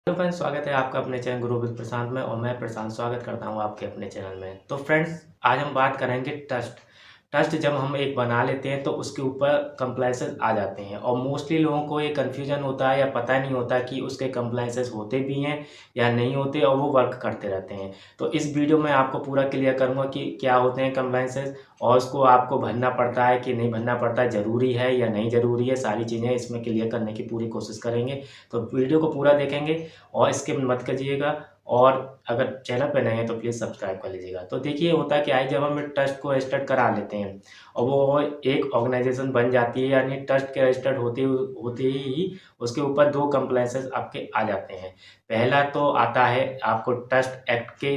Hello friends, स्वागत है आपका अपने चैनल गुरु विद प्रशांत में। और मैं प्रशांत स्वागत करता हूं आपके अपने चैनल में। तो फ्रेंड्स, आज हम बात करेंगे ट्रस्ट। ट्रस्ट जब हम एक बना लेते हैं तो उसके ऊपर कंप्लाइंसेस आ जाते हैं, और मोस्टली लोगों को ये कन्फ्यूजन होता है या पता नहीं होता कि उसके कंप्लाइंसेस होते भी हैं या नहीं होते, और वो वर्क करते रहते हैं। तो इस वीडियो में आपको पूरा क्लियर करूँगा कि क्या होते हैं कंप्लाइंसेस, और उसको आपको भरना पड़ता है कि नहीं भरना पड़ता है, ज़रूरी है या नहीं ज़रूरी है। सारी चीज़ें इसमें क्लियर करने की पूरी कोशिश करेंगे। तो वीडियो को पूरा देखेंगे और स्किप मत कीजिएगा। और अगर चैनल पे नए हैं तो प्लीज़ सब्सक्राइब कर लीजिएगा। तो देखिए, होता क्या है, जब हम ट्रस्ट को रजिस्टर्ड करा लेते हैं और वो एक ऑर्गेनाइजेशन बन जाती है, यानी ट्रस्ट के रजिस्टर्ड होते ही उसके ऊपर दो कंप्लाइंसेस आपके आ जाते हैं। पहला तो आता है आपको ट्रस्ट एक्ट के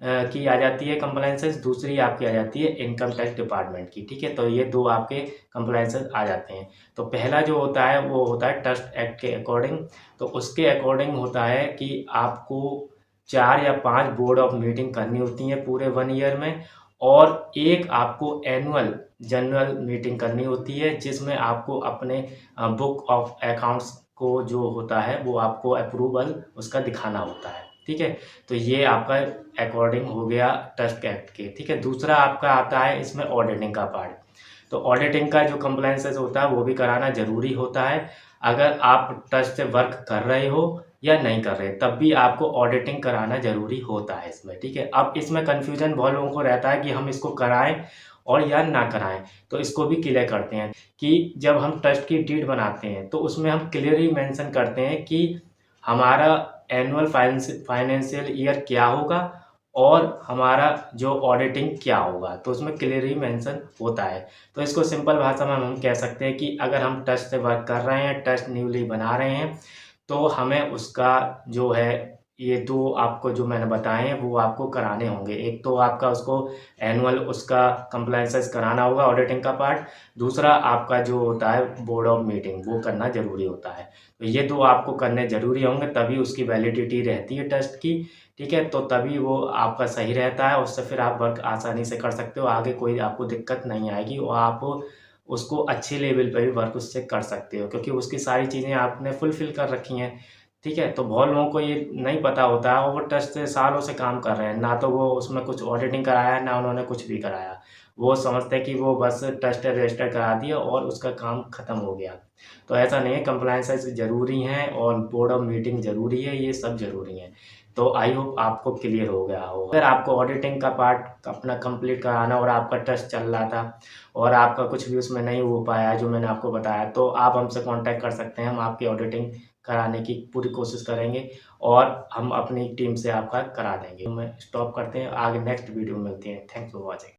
की आ जाती है कंप्लाइंसेस, दूसरी आपकी आ जाती है इनकम टैक्स डिपार्टमेंट की। ठीक है, तो ये दो आपके कंप्लाइंसेस आ जाते हैं। तो पहला जो होता है वो होता है ट्रस्ट एक्ट के अकॉर्डिंग। तो उसके अकॉर्डिंग होता है कि आपको 4 या 5 बोर्ड ऑफ मीटिंग करनी होती हैं पूरे 1 ईयर में, और एक आपको एनुअल जनरल मीटिंग करनी होती है, जिसमें आपको अपने बुक ऑफ अकाउंट्स को जो होता है वो आपको अप्रूवल उसका दिखाना होता है। ठीक है, तो ये आपका अकॉर्डिंग हो गया ट्रस्ट एक्ट के। ठीक है, दूसरा आपका आता है इसमें ऑडिटिंग का पार्ट। तो ऑडिटिंग का जो कंप्लायंसेस होता है वो भी कराना ज़रूरी होता है। अगर आप ट्रस्ट से वर्क कर रहे हो या नहीं कर रहे, तब भी आपको ऑडिटिंग कराना ज़रूरी होता है इसमें। ठीक है, अब इसमें कन्फ्यूजन बहुत लोगों को रहता है कि हम इसको कराएं और या ना कराएं। तो इसको भी क्लियर करते हैं कि जब हम ट्रस्ट की डीड बनाते हैं तो उसमें हम क्लियरली मेंशन करते हैं कि हमारा एनुअल फाइनेंशियल ईयर क्या होगा और हमारा जो ऑडिटिंग क्या होगा। तो उसमें क्लियरली मेंशन होता है। तो इसको सिंपल भाषा में हम कह सकते हैं कि अगर हम ट्रस्ट से वर्क कर रहे हैं, ट्रस्ट न्यूली बना रहे हैं, तो हमें उसका जो है, ये 2 आपको जो मैंने बताए हैं वो आपको कराने होंगे। एक तो आपका उसको एनुअल उसका कंप्लायंसेस कराना होगा, ऑडिटिंग का पार्ट। दूसरा आपका जो होता है बोर्ड ऑफ मीटिंग, वो करना ज़रूरी होता है। तो ये 2 आपको करने ज़रूरी होंगे, तभी उसकी वैलिडिटी रहती है ट्रस्ट की। ठीक है, तो तभी वो आपका सही रहता है, उससे फिर आप वर्क आसानी से कर सकते हो। आगे कोई आपको दिक्कत नहीं आएगी और आप उसको अच्छे लेवल पे भी वर्क उससे कर सकते हो, क्योंकि उसकी सारी चीज़ें आपने फुलफ़िल कर रखी हैं। ठीक है, तो बहुत लोगों को ये नहीं पता होता है और वो ट्रस्ट से सालों से काम कर रहे हैं, ना तो वो उसमें कुछ ऑडिटिंग कराया है, ना उन्होंने कुछ भी कराया। वो समझते हैं कि वो बस ट्रस्ट रजिस्टर करा दिया और उसका काम खत्म हो गया। तो ऐसा नहीं है, कंप्लायंसेस ज़रूरी हैं और बोर्ड ऑफ मीटिंग ज़रूरी है, ये सब ज़रूरी हैं। तो आई होप आपको क्लियर हो गया होगा। अगर आपको ऑडिटिंग का पार्ट अपना कंप्लीट कराना और आपका ट्रस्ट चल रहा था और आपका कुछ भी उसमें नहीं हो पाया जो मैंने आपको बताया, तो आप हमसे कॉन्टैक्ट कर सकते हैं। हम आपकी ऑडिटिंग कराने की पूरी कोशिश करेंगे और हम अपनी टीम से आपका करा देंगे। मैं स्टॉप करते हैं, आगे नेक्स्ट वीडियो में मिलते हैं। Thanks for watching.